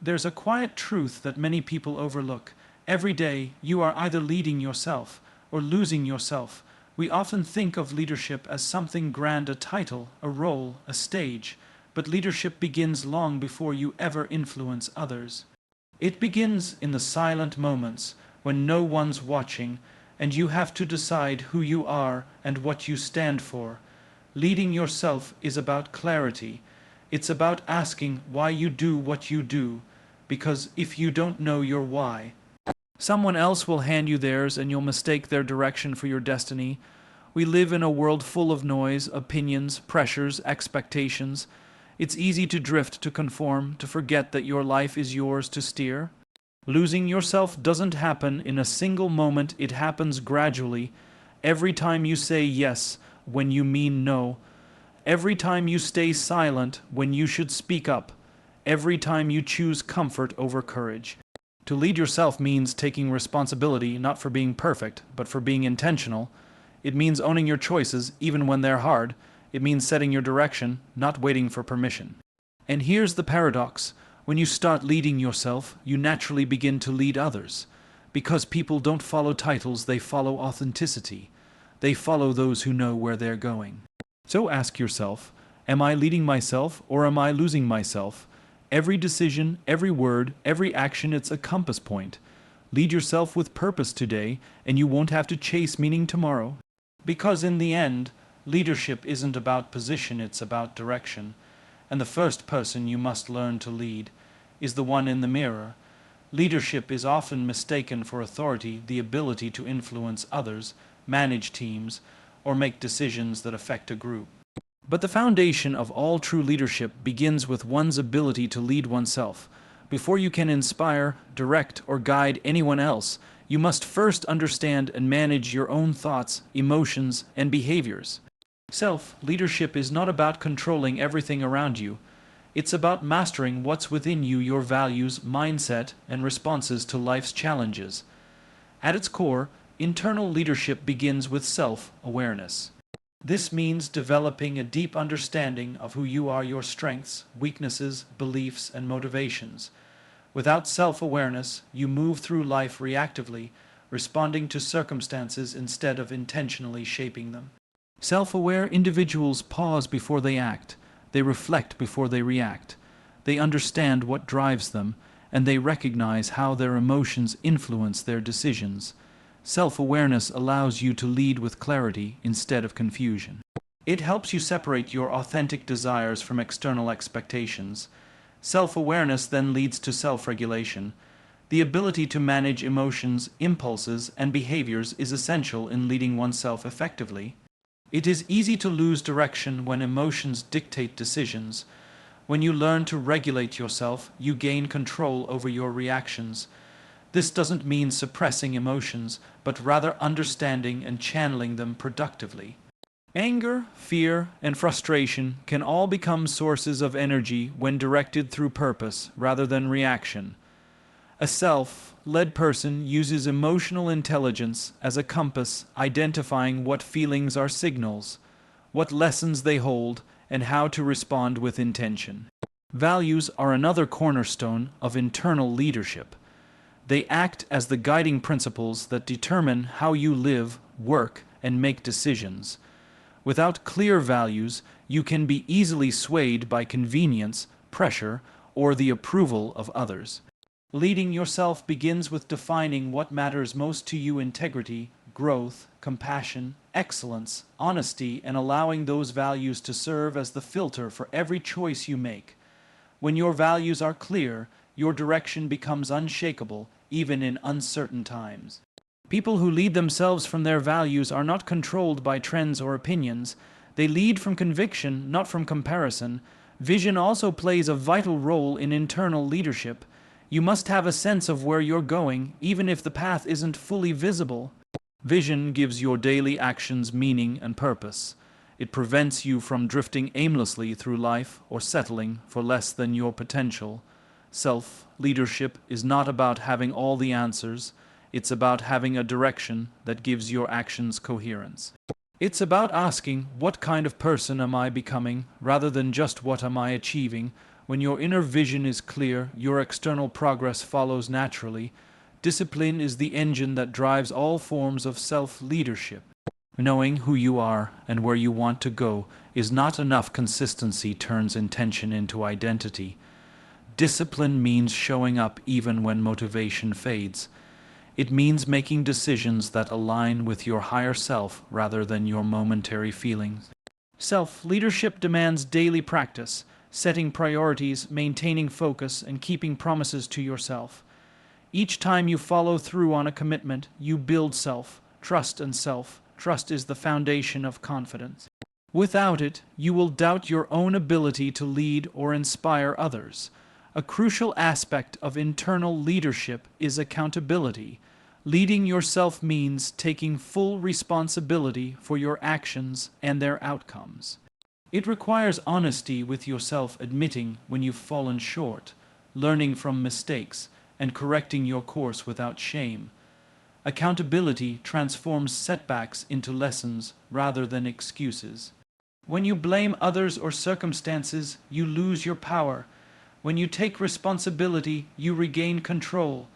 there's a quiet truth that many people overlook. Every day, you are either leading yourself or losing yourself. We often think of leadership as something grand, a title, a role, a stage, but leadership begins long before you ever influence others. It begins in the silent moments when no one's watching and you have to decide who you are and what you stand for. Leading yourself is about clarity. It's about asking why you do what you do, because if you don't know your why, someone else will hand you theirs and you'll mistake their direction for your destiny. We live in a world full of noise, opinions, pressures, expectations. It's easy to drift, to conform, to forget that your life is yours to steer. Losing yourself doesn't happen in a single moment, it happens gradually. Every time you say yes when you mean no. Every time you stay silent when you should speak up. Every time you choose comfort over courage. To lead yourself means taking responsibility not for being perfect, but for being intentional. It means owning your choices even when they're hard. It means setting your direction, not waiting for permission. And here's the paradox. When you start leading yourself, you naturally begin to lead others. Because people don't follow titles, they follow authenticity. They follow those who know where they're going. So ask yourself, am I leading myself or am I losing myself? Every decision, every word, every action, it's a compass point. Lead yourself with purpose today, and you won't have to chase meaning tomorrow. Because in the end, leadership isn't about position, it's about direction. And the first person you must learn to lead is the one in the mirror. Leadership is often mistaken for authority, the ability to influence others, manage teams, or make decisions that affect a group. But the foundation of all true leadership begins with one's ability to lead oneself. Before you can inspire, direct, or guide anyone else, you must first understand and manage your own thoughts, emotions, and behaviors. Self-leadership is not about controlling everything around you. It's about mastering what's within you, your values, mindset, and responses to life's challenges. At its core, internal leadership begins with self-awareness. This means developing a deep understanding of who you are, your strengths, weaknesses, beliefs, and motivations. Without self-awareness, you move through life reactively, responding to circumstances instead of intentionally shaping them. Self-aware individuals pause before they act. They reflect before they react. They understand what drives them, and they recognize how their emotions influence their decisions. Self-awareness allows you to lead with clarity instead of confusion. It helps you separate your authentic desires from external expectations. Self-awareness then leads to self-regulation. The ability to manage emotions, impulses, and behaviors is essential in leading oneself effectively. It is easy to lose direction when emotions dictate decisions. When you learn to regulate yourself, you gain control over your reactions. This doesn't mean suppressing emotions, but rather understanding and channeling them productively. Anger, fear, and frustration can all become sources of energy when directed through purpose rather than reaction. A self-led person uses emotional intelligence as a compass, identifying what feelings are signals, what lessons they hold, and how to respond with intention. Values are another cornerstone of internal leadership. They act as the guiding principles that determine how you live, work, and make decisions. Without clear values, you can be easily swayed by convenience, pressure, or the approval of others. Leading yourself begins with defining what matters most to you: integrity, growth, compassion, excellence, honesty, and allowing those values to serve as the filter for every choice you make. When your values are clear, your direction becomes unshakable, even in uncertain times. People who lead themselves from their values are not controlled by trends or opinions. They lead from conviction, not from comparison. Vision also plays a vital role in internal leadership. You must have a sense of where you're going, even if the path isn't fully visible. Vision gives your daily actions meaning and purpose. It prevents you from drifting aimlessly through life or settling for less than your potential. Self-leadership is not about having all the answers. It's about having a direction that gives your actions coherence. It's about asking, what kind of person am I becoming, rather than just what am I achieving? When your inner vision is clear, your external progress follows naturally. Discipline is the engine that drives all forms of self-leadership. Knowing who you are and where you want to go is not enough. Consistency turns intention into identity. Discipline means showing up even when motivation fades. It means making decisions that align with your higher self rather than your momentary feelings. Self-leadership demands daily practice, setting priorities, maintaining focus, and keeping promises to yourself. Each time you follow through on a commitment, you build self-trust, and self-trust is the foundation of confidence. Without it, you will doubt your own ability to lead or inspire others. A crucial aspect of internal leadership is accountability. Leading yourself means taking full responsibility for your actions and their outcomes. It requires honesty with yourself, admitting when you've fallen short, learning from mistakes, and correcting your course without shame. Accountability transforms setbacks into lessons rather than excuses. When you blame others or circumstances, you lose your power. When you take responsibility, you regain control.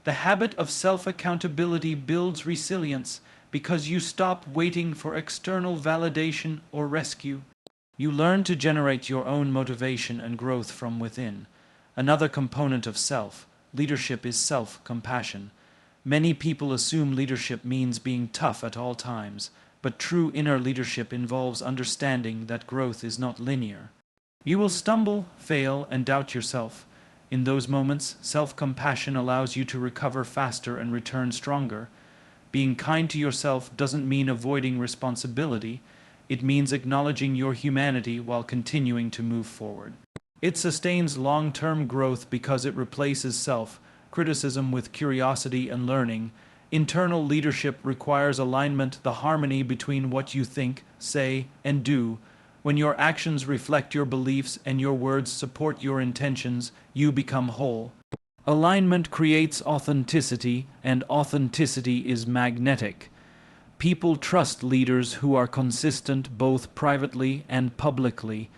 The habit of self-accountability builds resilience because you stop waiting for external validation or rescue. You learn to generate your own motivation and growth from within. Another component of self-leadership is self-compassion. Many people assume leadership means being tough at all times, but true inner leadership involves understanding that growth is not linear. You will stumble, fail, and doubt yourself. In those moments, self-compassion allows you to recover faster and return stronger. Being kind to yourself doesn't mean avoiding responsibility. It means acknowledging your humanity while continuing to move forward. It sustains long-term growth because it replaces self-criticism with curiosity and learning. Internal leadership requires alignment, the harmony between what you think, say, and do. When your actions reflect your beliefs and your words support your intentions, you become whole. Alignment creates authenticity, and authenticity is magnetic. People trust leaders who are consistent both privately and publicly.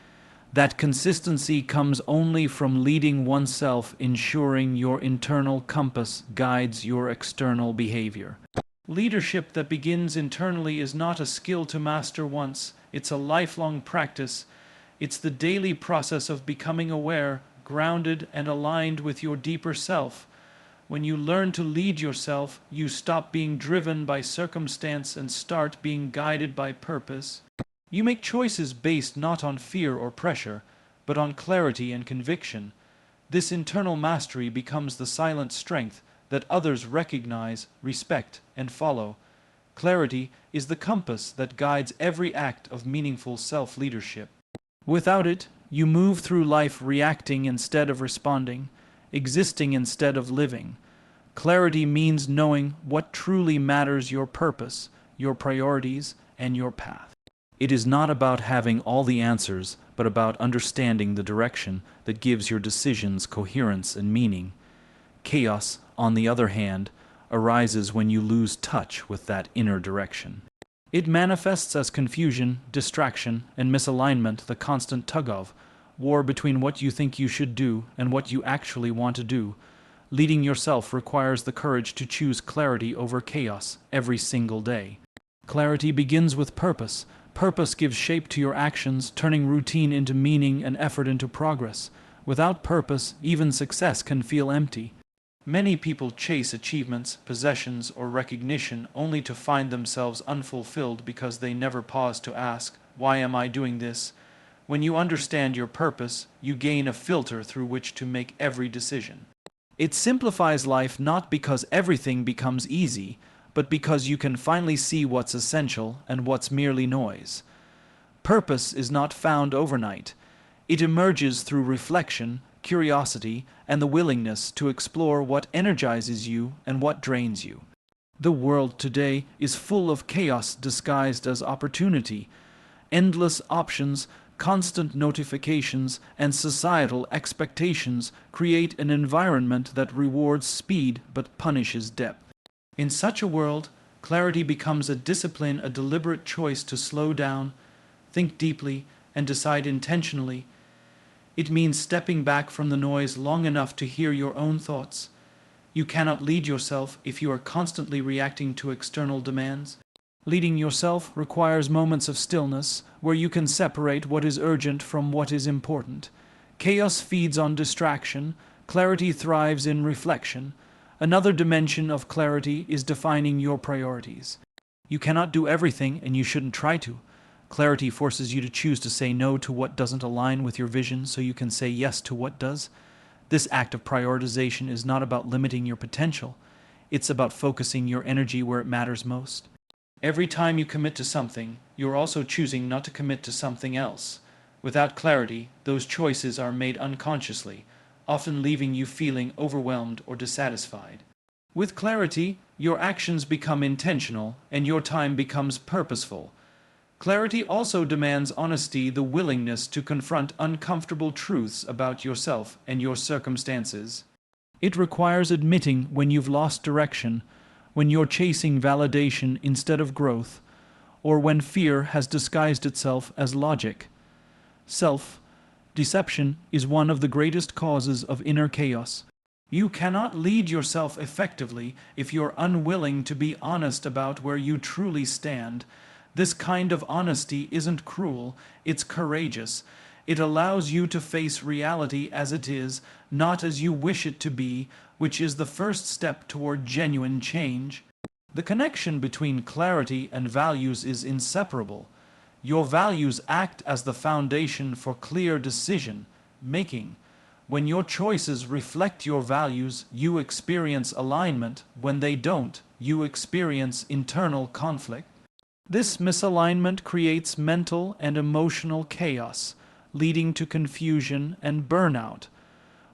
That consistency comes only from leading oneself, ensuring your internal compass guides your external behavior. Leadership that begins internally is not a skill to master once. It's a lifelong practice. It's the daily process of becoming aware, grounded, and aligned with your deeper self. When you learn to lead yourself, you stop being driven by circumstance and start being guided by purpose. You make choices based not on fear or pressure, but on clarity and conviction. This internal mastery becomes the silent strength that others recognize, respect, and follow. Clarity is the compass that guides every act of meaningful self-leadership. Without it, you move through life reacting instead of responding, existing instead of living. Clarity means knowing what truly matters: your purpose, your priorities, and your path. It is not about having all the answers, but about understanding the direction that gives your decisions coherence and meaning. Chaos, on the other hand, arises when you lose touch with that inner direction. It manifests as confusion, distraction, and misalignment, the constant tug-of-war between what you think you should do and what you actually want to do. Leading yourself requires the courage to choose clarity over chaos every single day. Clarity begins with purpose. Purpose gives shape to your actions, turning routine into meaning and effort into progress. Without purpose, even success can feel empty. Many people chase achievements, possessions, or recognition only to find themselves unfulfilled because they never pause to ask, "Why am I doing this?" When you understand your purpose, you gain a filter through which to make every decision. It simplifies life not because everything becomes easy, but because you can finally see what's essential and what's merely noise. Purpose is not found overnight. It emerges through reflection, curiosity, and the willingness to explore what energizes you and what drains you. The world today is full of chaos disguised as opportunity. Endless options, constant notifications, and societal expectations create an environment that rewards speed but punishes depth. In such a world, clarity becomes a discipline, a deliberate choice to slow down, think deeply, and decide intentionally. It means stepping back from the noise long enough to hear your own thoughts. You cannot lead yourself if you are constantly reacting to external demands. Leading yourself requires moments of stillness where you can separate what is urgent from what is important. Chaos feeds on distraction, clarity thrives in reflection. Another dimension of clarity is defining your priorities. You cannot do everything, and you shouldn't try to. Clarity forces you to choose to say no to what doesn't align with your vision so you can say yes to what does. This act of prioritization is not about limiting your potential. It's about focusing your energy where it matters most. Every time you commit to something, you're also choosing not to commit to something else. Without clarity, those choices are made unconsciously, often leaving you feeling overwhelmed or dissatisfied. With clarity, your actions become intentional and your time becomes purposeful. Clarity also demands honesty, the willingness to confront uncomfortable truths about yourself and your circumstances. It requires admitting when you've lost direction, when you're chasing validation instead of growth, or when fear has disguised itself as logic. Self-deception is one of the greatest causes of inner chaos. You cannot lead yourself effectively if you're unwilling to be honest about where you truly stand. This kind of honesty isn't cruel, it's courageous. It allows you to face reality as it is, not as you wish it to be, which is the first step toward genuine change. The connection between clarity and values is inseparable. Your values act as the foundation for clear decision making. When your choices reflect your values, you experience alignment. When they don't, you experience internal conflict. This misalignment creates mental and emotional chaos, leading to confusion and burnout.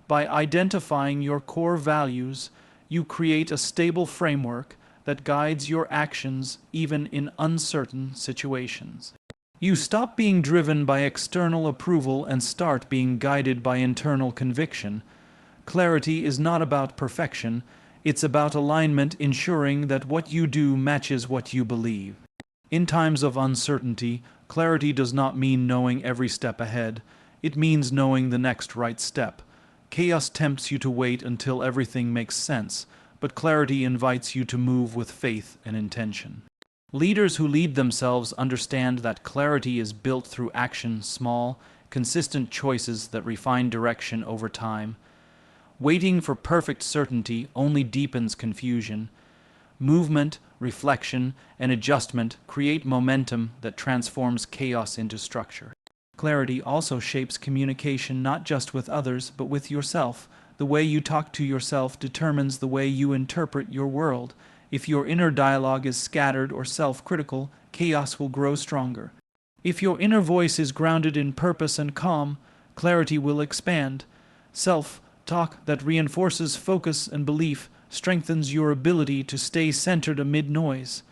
By identifying your core values, you create a stable framework that guides your actions even in uncertain situations. You stop being driven by external approval and start being guided by internal conviction. Clarity is not about perfection, it's about alignment, ensuring that what you do matches what you believe. In times of uncertainty, clarity does not mean knowing every step ahead. It means knowing the next right step. Chaos tempts you to wait until everything makes sense, but clarity invites you to move with faith and intention. Leaders who lead themselves understand that clarity is built through action, small, consistent choices that refine direction over time. Waiting for perfect certainty only deepens confusion. Movement, reflection, and adjustment create momentum that transforms chaos into structure. Clarity also shapes communication not just with others, but with yourself. The way you talk to yourself determines the way you interpret your world. If your inner dialogue is scattered or self-critical, chaos will grow stronger. If your inner voice is grounded in purpose and calm, clarity will expand. Self-talk that reinforces focus and belief strengthens your ability to stay centered amid noise.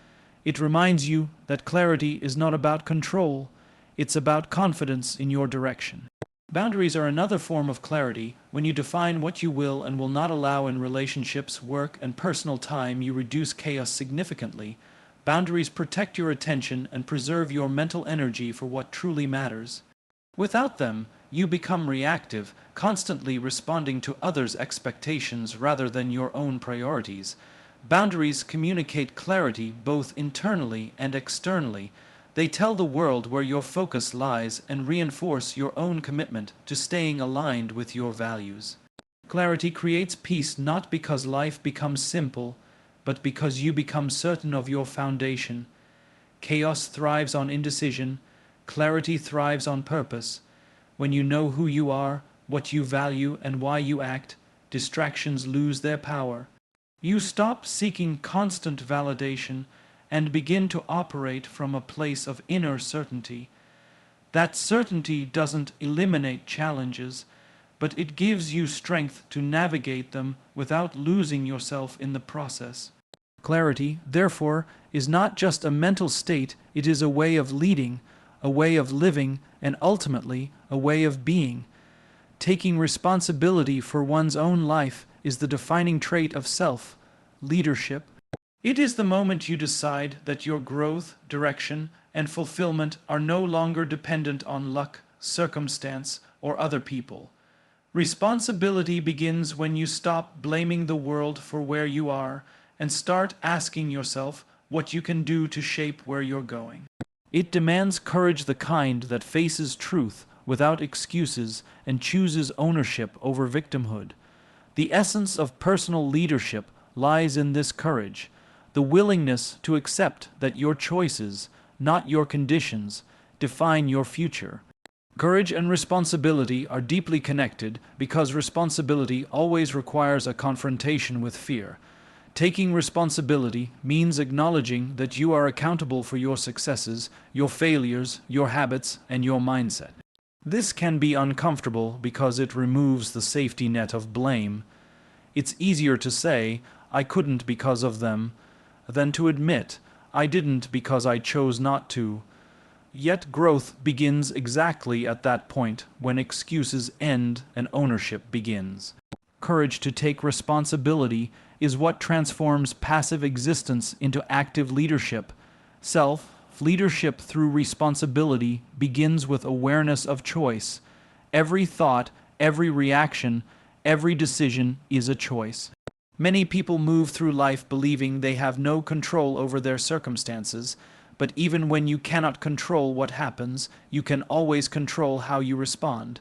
It reminds you that clarity is not about control, it's about confidence in your direction. Boundaries are another form of clarity. When you define what you will and will not allow in relationships, work, and personal time, you reduce chaos significantly. Boundaries protect your attention and preserve your mental energy for what truly matters. Without them, you become reactive, constantly responding to others' expectations rather than your own priorities. Boundaries communicate clarity both internally and externally. They tell the world where your focus lies and reinforce your own commitment to staying aligned with your values. Clarity creates peace not because life becomes simple, but because you become certain of your foundation. Chaos thrives on indecision. Clarity thrives on purpose. When you know who you are, what you value, and why you act, distractions lose their power. You stop seeking constant validation and begin to operate from a place of inner certainty. That certainty doesn't eliminate challenges, but it gives you strength to navigate them without losing yourself in the process. Clarity, therefore, is not just a mental state, it is a way of leading, a way of living, and ultimately, a way of being. Taking responsibility for one's own life is the defining trait of self-leadership. It is the moment you decide that your growth, direction, and fulfillment are no longer dependent on luck, circumstance, or other people. Responsibility begins when you stop blaming the world for where you are and start asking yourself what you can do to shape where you're going. It demands courage the kind that faces truth without excuses and chooses ownership over victimhood. The essence of personal leadership lies in this courage, the willingness to accept that your choices, not your conditions, define your future. Courage and responsibility are deeply connected because responsibility always requires a confrontation with fear. Taking responsibility means acknowledging that you are accountable for your successes, your failures, your habits, and your mindset. This can be uncomfortable because it removes the safety net of blame. It's easier to say, "I couldn't because of them," than to admit, "I didn't because I chose not to." Yet growth begins exactly at that point when excuses end and ownership begins. Courage to take responsibility is what transforms passive existence into active leadership. Self-leadership through responsibility begins with awareness of choice. Every thought, every reaction, every decision is a choice. Many people move through life believing they have no control over their circumstances, but even when you cannot control what happens, you can always control how you respond.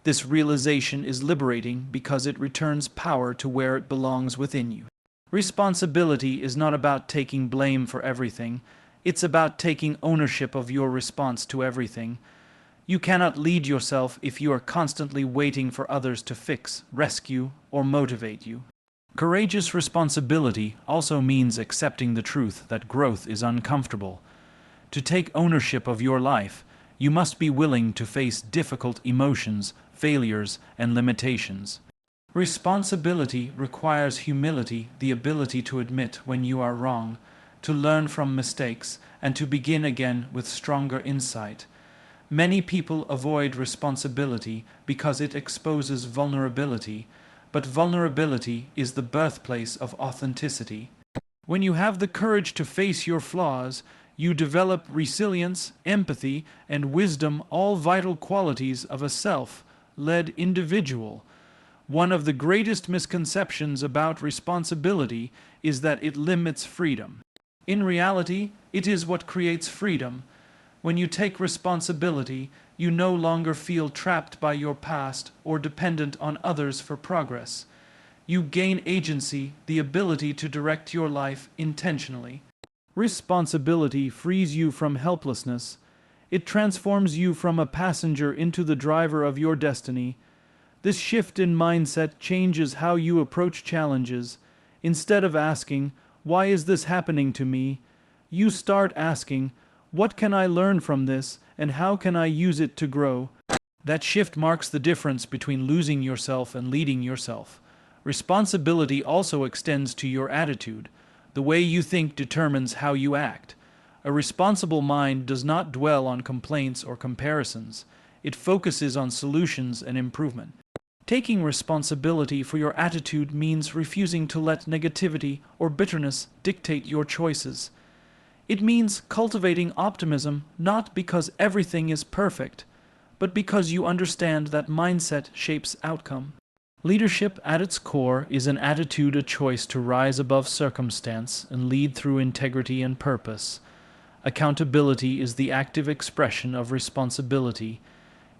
This realization is liberating because it returns power to where it belongs within you. Responsibility is not about taking blame for everything. It's about taking ownership of your response to everything. You cannot lead yourself if you are constantly waiting for others to fix, rescue, or motivate you. Courageous responsibility also means accepting the truth that growth is uncomfortable. To take ownership of your life, you must be willing to face difficult emotions, failures, and limitations. Responsibility requires humility, the ability to admit when you are wrong, to learn from mistakes, and to begin again with stronger insight. Many people avoid responsibility because it exposes vulnerability, but vulnerability is the birthplace of authenticity. When you have the courage to face your flaws, you develop resilience, empathy, and wisdom, all vital qualities of a self-led individual. One of the greatest misconceptions about responsibility is that it limits freedom. In reality, it is what creates freedom. When you take responsibility, you no longer feel trapped by your past or dependent on others for progress. You gain agency, the ability to direct your life intentionally. Responsibility frees you from helplessness. It transforms you from a passenger into the driver of your destiny. This shift in mindset changes how you approach challenges. Instead of asking, "Why is this happening to me?" you start asking, "What can I learn from this, and how can I use it to grow?" That shift marks the difference between losing yourself and leading yourself. Responsibility also extends to your attitude. The way you think determines how you act. A responsible mind does not dwell on complaints or comparisons. It focuses on solutions and improvement. Taking responsibility for your attitude means refusing to let negativity or bitterness dictate your choices. It means cultivating optimism not because everything is perfect, but because you understand that mindset shapes outcome. Leadership at its core is an attitude, a choice to rise above circumstance and lead through integrity and purpose. Accountability is the active expression of responsibility.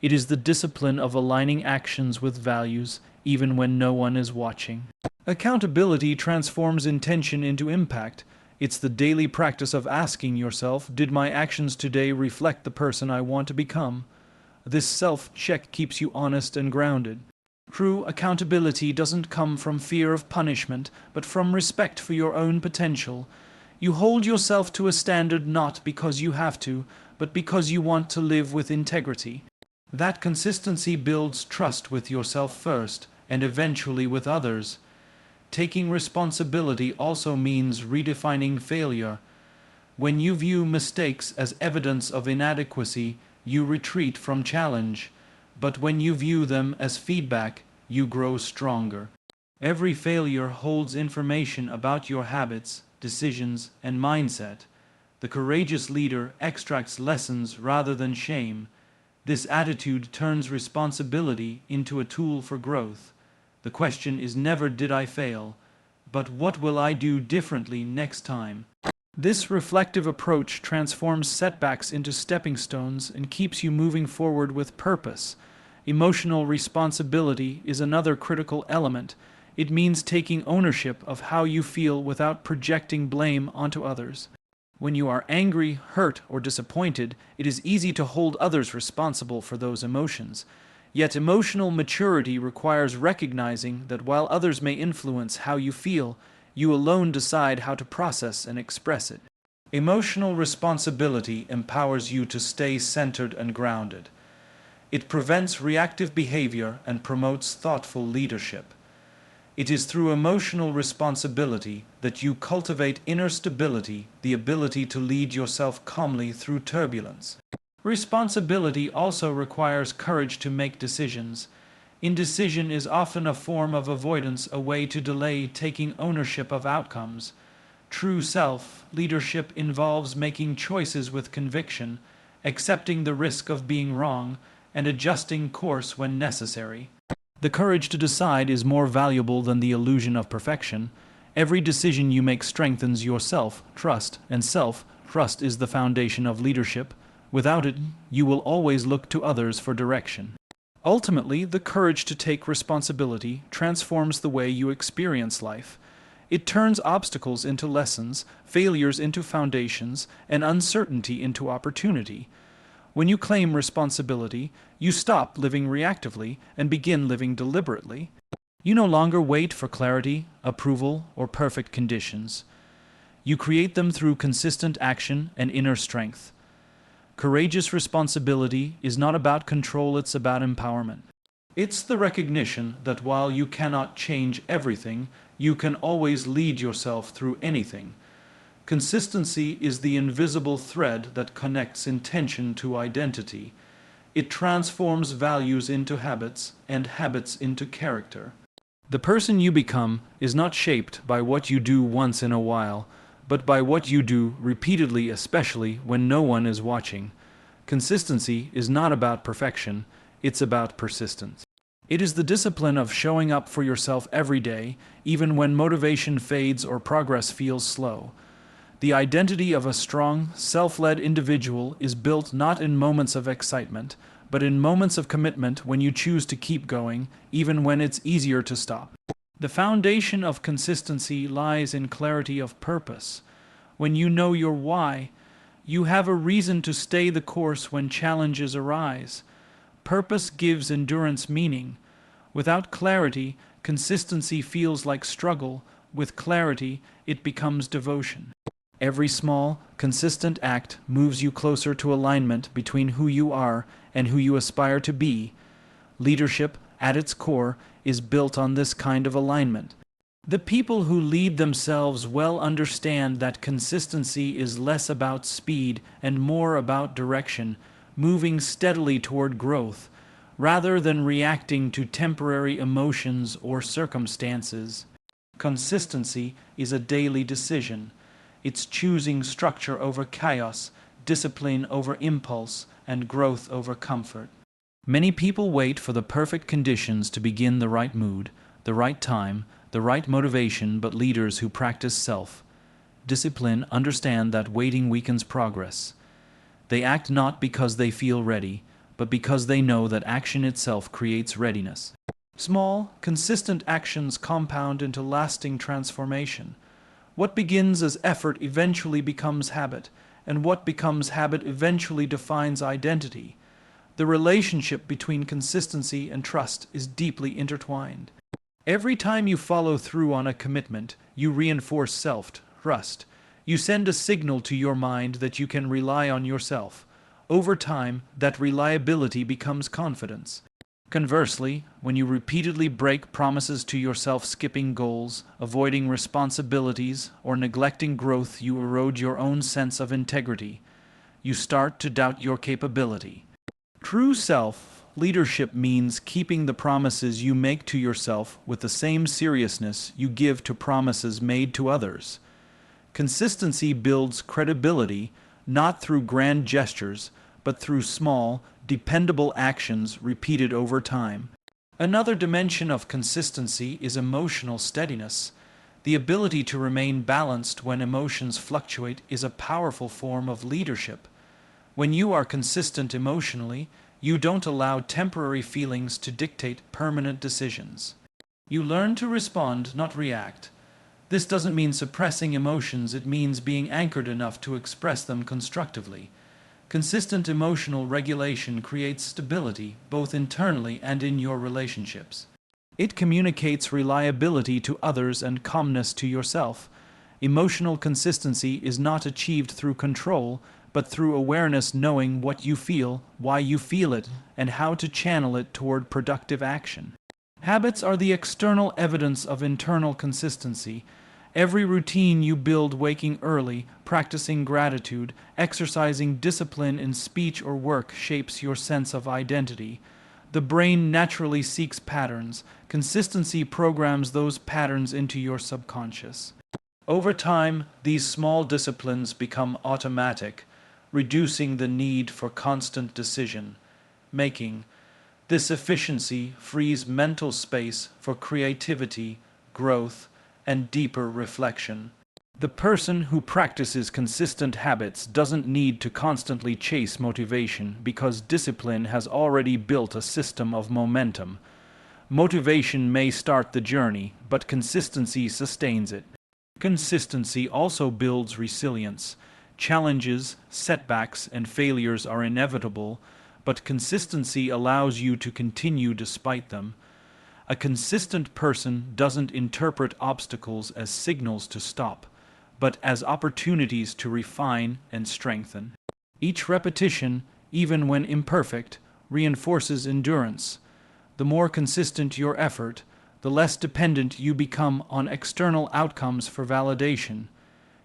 It is the discipline of aligning actions with values, even when no one is watching. Accountability transforms intention into impact. It's the daily practice of asking yourself, "Did my actions today reflect the person I want to become?" This self-check keeps you honest and grounded. True accountability doesn't come from fear of punishment, but from respect for your own potential. You hold yourself to a standard not because you have to, but because you want to live with integrity. That consistency builds trust with yourself first, and eventually with others. Taking responsibility also means redefining failure. When you view mistakes as evidence of inadequacy, you retreat from challenge. But when you view them as feedback, you grow stronger. Every failure holds information about your habits, decisions, and mindset. The courageous leader extracts lessons rather than shame. This attitude turns responsibility into a tool for growth. The question is never "did I fail?" but "what will I do differently next time?" This reflective approach transforms setbacks into stepping stones and keeps you moving forward with purpose. Emotional responsibility is another critical element. It means taking ownership of how you feel without projecting blame onto others. When you are angry, hurt, or disappointed, it is easy to hold others responsible for those emotions. Yet emotional maturity requires recognizing that while others may influence how you feel, you alone decide how to process and express it. Emotional responsibility empowers you to stay centered and grounded. It prevents reactive behavior and promotes thoughtful leadership. It is through emotional responsibility that you cultivate inner stability, the ability to lead yourself calmly through turbulence. Responsibility also requires courage to make decisions. Indecision is often a form of avoidance, a way to delay taking ownership of outcomes. True self-leadership involves making choices with conviction, accepting the risk of being wrong, and adjusting course when necessary. The courage to decide is more valuable than the illusion of perfection. Every decision you make strengthens your self-trust, and self-trust is the foundation of leadership. Without it, you will always look to others for direction. Ultimately, the courage to take responsibility transforms the way you experience life. It turns obstacles into lessons, failures into foundations, and uncertainty into opportunity. When you claim responsibility, you stop living reactively and begin living deliberately. You no longer wait for clarity, approval, or perfect conditions. You create them through consistent action and inner strength. Courageous responsibility is not about control, it's about empowerment. It's the recognition that while you cannot change everything, you can always lead yourself through anything. Consistency is the invisible thread that connects intention to identity. It transforms values into habits and habits into character. The person you become is not shaped by what you do once in a while, but by what you do repeatedly, especially when no one is watching. Consistency is not about perfection, it's about persistence. It is the discipline of showing up for yourself every day, even when motivation fades or progress feels slow. The identity of a strong, self-led individual is built not in moments of excitement, but in moments of commitment when you choose to keep going, even when it's easier to stop. The foundation of consistency lies in clarity of purpose. When you know your why, you have a reason to stay the course when challenges arise. Purpose gives endurance meaning. Without clarity, consistency feels like struggle. With clarity, it becomes devotion. Every small, consistent act moves you closer to alignment between who you are and who you aspire to be. Leadership, at its core, is built on this kind of alignment. The people who lead themselves well understand that consistency is less about speed and more about direction, moving steadily toward growth, rather than reacting to temporary emotions or circumstances. Consistency is a daily decision. It's choosing structure over chaos, discipline over impulse, and growth over comfort. Many people wait for the perfect conditions to begin, the right mood, the right time, the right motivation, but leaders who practice self-discipline understand that waiting weakens progress. They act not because they feel ready, but because they know that action itself creates readiness. Small, consistent actions compound into lasting transformation. What begins as effort eventually becomes habit, and what becomes habit eventually defines identity. The relationship between consistency and trust is deeply intertwined. Every time you follow through on a commitment, you reinforce self-trust. You send a signal to your mind that you can rely on yourself. Over time, that reliability becomes confidence. Conversely, when you repeatedly break promises to yourself, skipping goals, avoiding responsibilities, or neglecting growth, you erode your own sense of integrity. You start to doubt your capability. True self-leadership means keeping the promises you make to yourself with the same seriousness you give to promises made to others. Consistency builds credibility not through grand gestures, but through small, dependable actions repeated over time. Another dimension of consistency is emotional steadiness. The ability to remain balanced when emotions fluctuate is a powerful form of leadership. When you are consistent emotionally, you don't allow temporary feelings to dictate permanent decisions. You learn to respond, not react. This doesn't mean suppressing emotions, it means being anchored enough to express them constructively. Consistent emotional regulation creates stability, both internally and in your relationships. It communicates reliability to others and calmness to yourself. Emotional consistency is not achieved through control, but through awareness, knowing what you feel, why you feel it, and how to channel it toward productive action. Habits are the external evidence of internal consistency. Every routine you build, waking early, practicing gratitude, exercising discipline in speech or work, shapes your sense of identity. The brain naturally seeks patterns. Consistency programs those patterns into your subconscious. Over time, these small disciplines become automatic, reducing the need for constant decision making. This efficiency frees mental space for creativity, growth, and deeper reflection. The person who practices consistent habits doesn't need to constantly chase motivation because discipline has already built a system of momentum. Motivation may start the journey, but consistency sustains it. Consistency also builds resilience. Challenges, setbacks, and failures are inevitable, but consistency allows you to continue despite them. A consistent person doesn't interpret obstacles as signals to stop, but as opportunities to refine and strengthen. Each repetition, even when imperfect, reinforces endurance. The more consistent your effort, the less dependent you become on external outcomes for validation.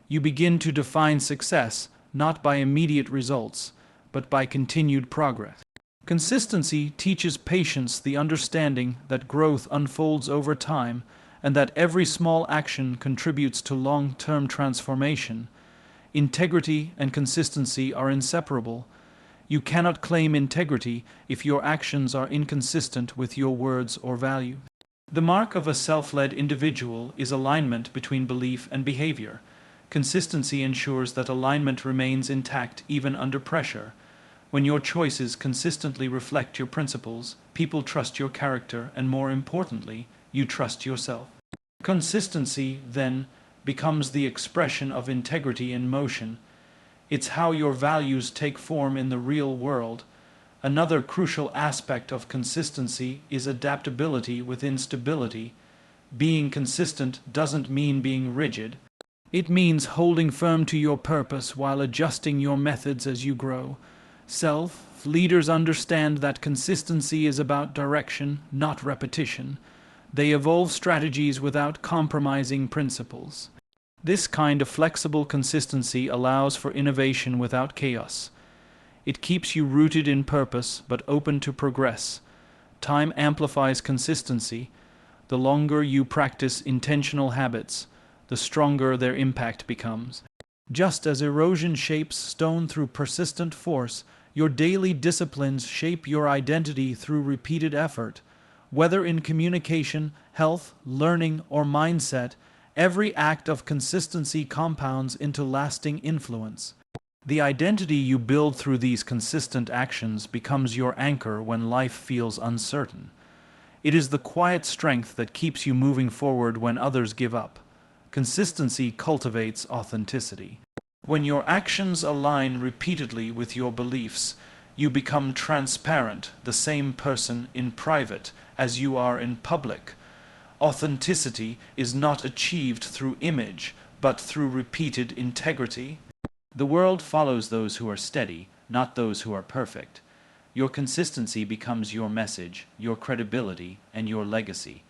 You begin to define success not by immediate results, but by continued progress. Consistency teaches patience, the understanding that growth unfolds over time and that every small action contributes to long-term transformation. Integrity and consistency are inseparable. You cannot claim integrity if your actions are inconsistent with your words or values. The mark of a self-led individual is alignment between belief and behavior. Consistency ensures that alignment remains intact even under pressure. When your choices consistently reflect your principles, people trust your character and, more importantly, you trust yourself. Consistency, then, becomes the expression of integrity in motion. It's how your values take form in the real world. Another crucial aspect of consistency is adaptability within stability. Being consistent doesn't mean being rigid. It means holding firm to your purpose while adjusting your methods as you grow. Leaders understand that consistency is about direction, not repetition. They evolve strategies without compromising principles. This kind of flexible consistency allows for innovation without chaos. It keeps you rooted in purpose but open to progress. Time amplifies consistency. The longer you practice intentional habits, the stronger their impact becomes. Just as erosion shapes stone through persistent force, your daily disciplines shape your identity through repeated effort. Whether in communication, health, learning, or mindset, every act of consistency compounds into lasting influence. The identity you build through these consistent actions becomes your anchor when life feels uncertain. It is the quiet strength that keeps you moving forward when others give up. Consistency cultivates authenticity. When your actions align repeatedly with your beliefs, you become transparent, the same person in private as you are in public. Authenticity is not achieved through image, but through repeated integrity. The world follows those who are steady, not those who are perfect. Your consistency becomes your message, your credibility, and your legacy.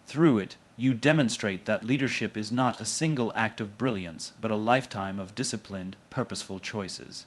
Through it, you demonstrate that leadership is not a single act of brilliance, but a lifetime of disciplined, purposeful choices.